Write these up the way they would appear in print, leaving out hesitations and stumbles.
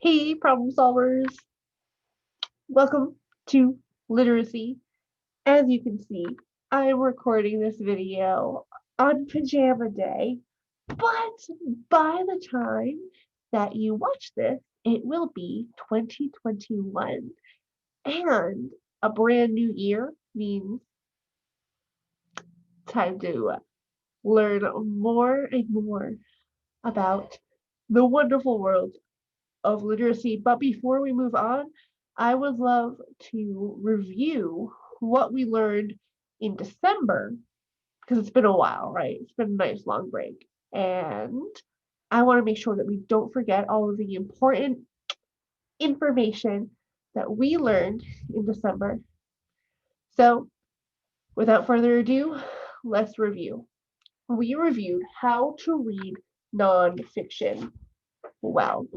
Hey, problem solvers. Welcome to Literacy. As you can see, I'm recording this video on pajama day, but by the time that you watch this, it will be 2021. And a brand new year means time to learn more and more about the wonderful world of literacy. But before we move on, I would love to review what we learned in December because it's been a while, right? It's been a nice long break. And I want to make sure that we don't forget all of the important information that we learned in December. So, without further ado, let's review. We reviewed how to read nonfiction well.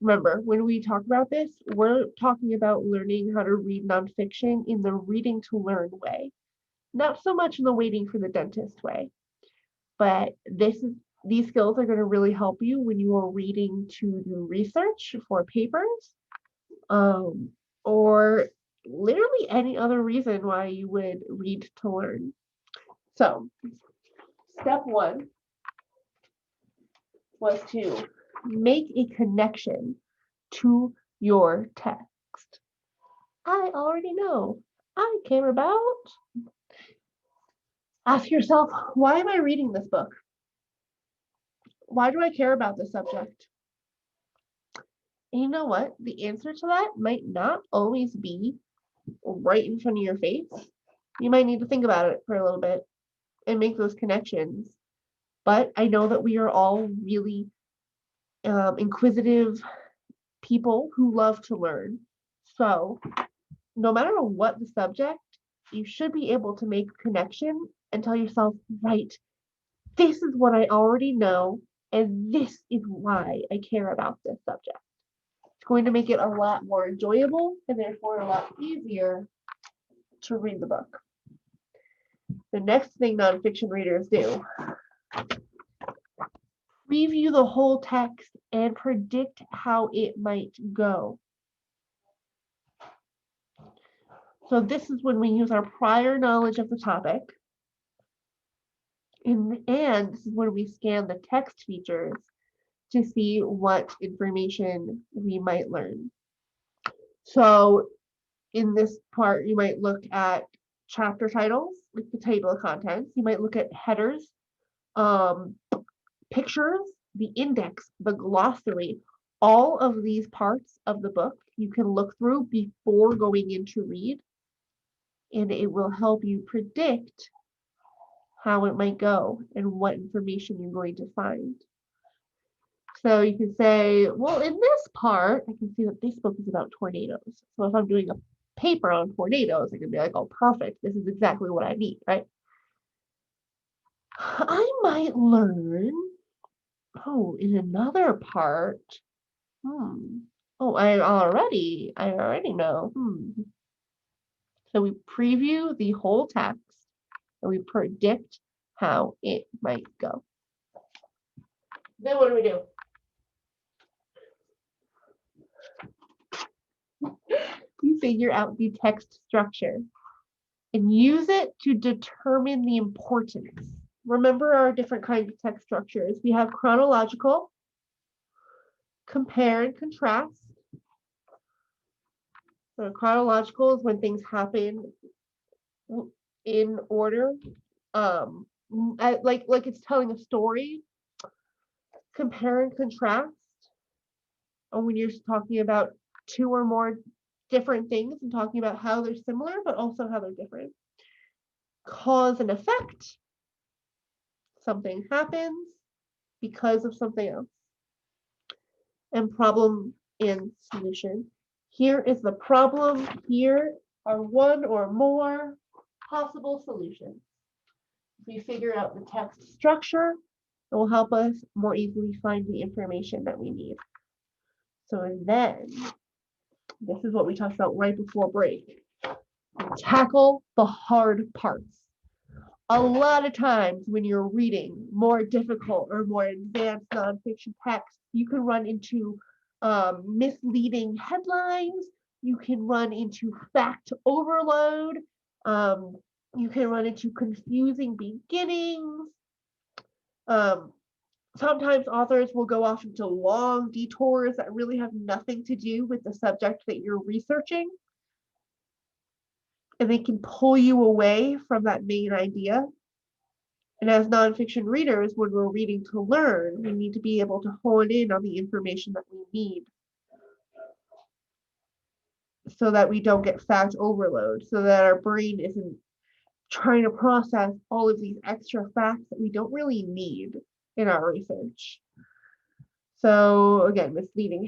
Remember, when we talk about this, we're talking about learning how to read nonfiction in the reading to learn way, not so much in the waiting for the dentist way. But these skills are going to really help you when you are reading to do research for papers, or literally any other reason why you would read to learn. So, step one was to make a connection to your text. I already know. I care about. Ask yourself, why am I reading this book? Why do I care about this subject? And you know what? The answer to that might not always be right in front of your face. You might need to think about it for a little bit and make those connections. But I know that we are all really inquisitive people who love to learn. So, no matter what the subject, you should be able to make a connection and tell yourself, right, this is what I already know, and this is why I care about this subject. It's going to make it a lot more enjoyable and therefore a lot easier to read the book. The next thing nonfiction readers do, review the whole text and predict how it might go. So this is when we use our prior knowledge of the topic, and this is when we scan the text features to see what information we might learn. So in this part, you might look at chapter titles, like the table of contents. You might look at headers, pictures, the index, the glossary. All of these parts of the book you can look through before going in to read, and it will help you predict how it might go and what information you're going to find. So you can say, well, in this part, I can see that this book is about tornadoes. So if I'm doing a paper on tornadoes, I can be like, oh, perfect. This is exactly what I need, right? I might learn, oh, in another part, oh, I already know. So we preview the whole text and we predict how it might go. Then what do? We figure out the text structure and use it to determine the importance. Remember our different kinds of text structures. We have chronological, compare and contrast. So chronological is when things happen in order, like it's telling a story. Compare and contrast, or when you're talking about two or more different things and talking about how they're similar, but also how they're different. Cause and effect. Something happens because of something else. And problem and solution. Here is the problem. Here are one or more possible solutions. If we figure out the text structure, it will help us more easily find the information that we need. So then, this is what we talked about right before break. Tackle the hard parts. a lot of times when you're reading more difficult or more advanced nonfiction texts, you can run into misleading headlines. You can run into fact overload. You can run into confusing beginnings. Sometimes authors will go off into long detours that really have nothing to do with the subject that you're researching. And they can pull you away from that main idea. And as nonfiction readers, when we're reading to learn, we need to be able to hone in on the information that we need so that we don't get fact overload, so that our brain isn't trying to process all of these extra facts that we don't really need in our research. So again, misleading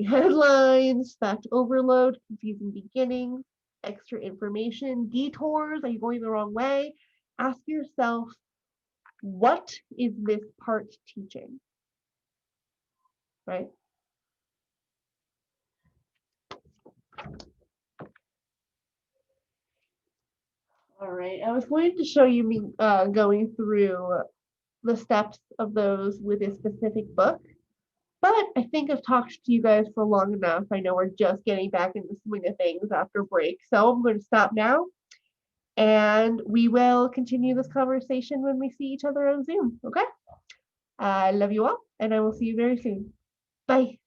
headlines, fact overload, confusing beginnings, extra information, detours, are you going the wrong way? Ask yourself, what is this part teaching? Right? All right, I was going to show you me going through the steps of those with a specific book, but I think I've talked to you guys for long enough. I know we're just getting back into the swing of things after break, so I'm going to stop now, and we will continue this conversation when we see each other on Zoom, okay? I love you all, and I will see you very soon. Bye.